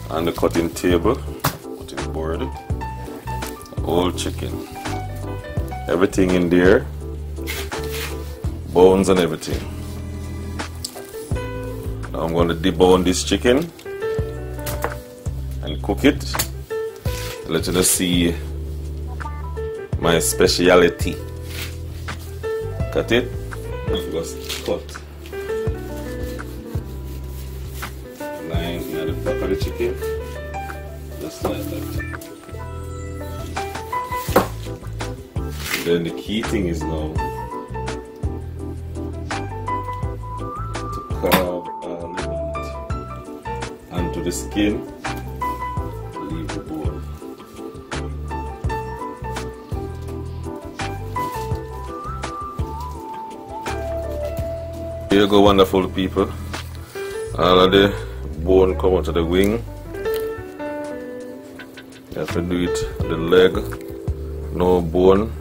on the cutting table, cutting board. Whole chicken. Everything in there. Bones and everything. Now I'm going to debone this chicken and cook it. Let you see my speciality. Cut it. Just cut. Line in the back of the chicken. Just like that. Then the key thing is now to carve all the meat onto the skin, leave the bone. Here you go, wonderful people. All of the bone come out of the wing. You have to do it the leg, no bone.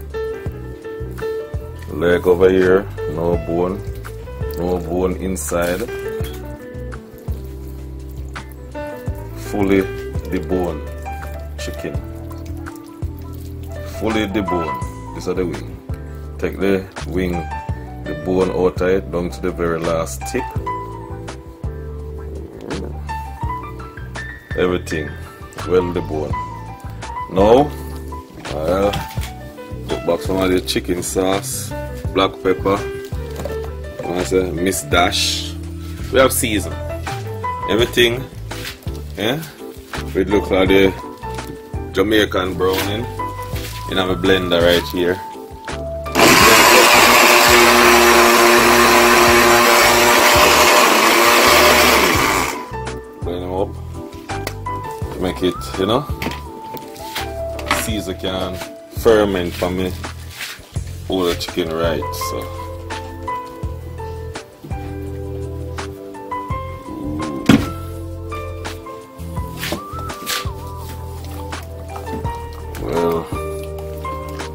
Leg over here, no bone inside. Fully debone chicken. Fully debone. This is the wing. Take the wing, the bone out of it, down to the very last tip. Everything well debone. Now, I'll put back some of the chicken sauce. Black pepper, I say Miss Dash. We have season. Everything, yeah. We look like the Jamaican browning. You have a blender right here. Blend them up to make it, you know, Caesar can ferment for me. All the chicken right, so well,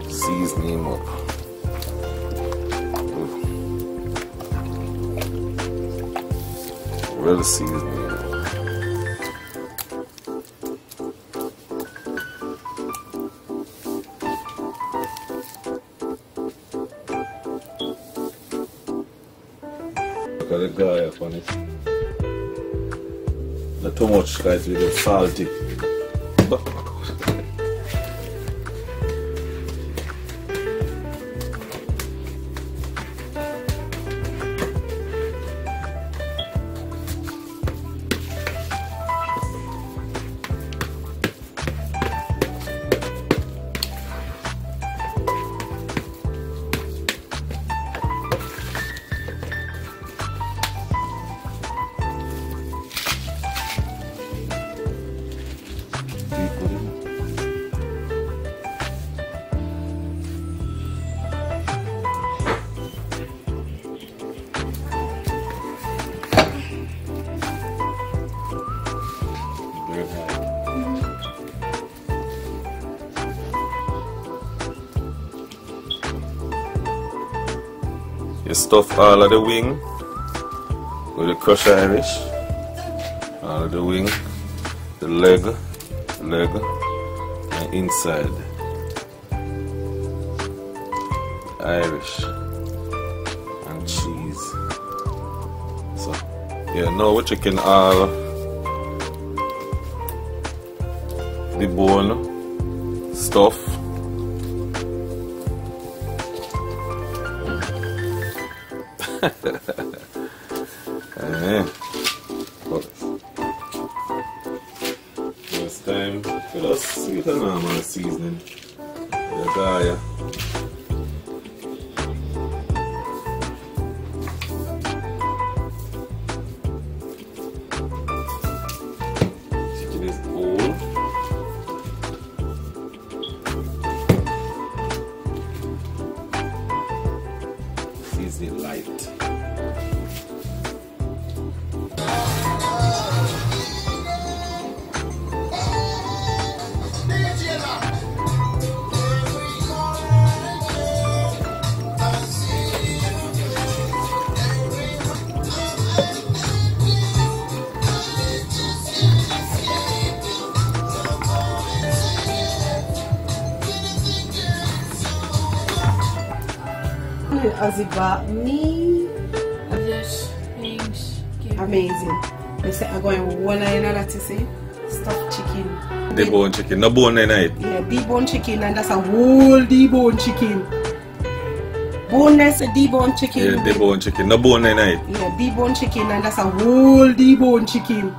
season him up. Well, season him up. The guy up on it. Not too much, guys, with the salty. You stuff all of the wing with the crushed Irish, all of the wing, the leg, and inside Irish and cheese. So yeah, now we're checking all the bone stuff. This time, we just sweet and normal seasoning. The guy. Chicken is old. Seasoning light. as it got me. This things. Amazing. You say I'm going one line and that you see stuffed chicken. Debone chicken, no bone in it. Yeah, debone chicken, and that's a whole debone chicken. Boneless debone chicken. Yeah, debone chicken, no bone in it. Yeah, debone chicken, and that's a whole debone chicken.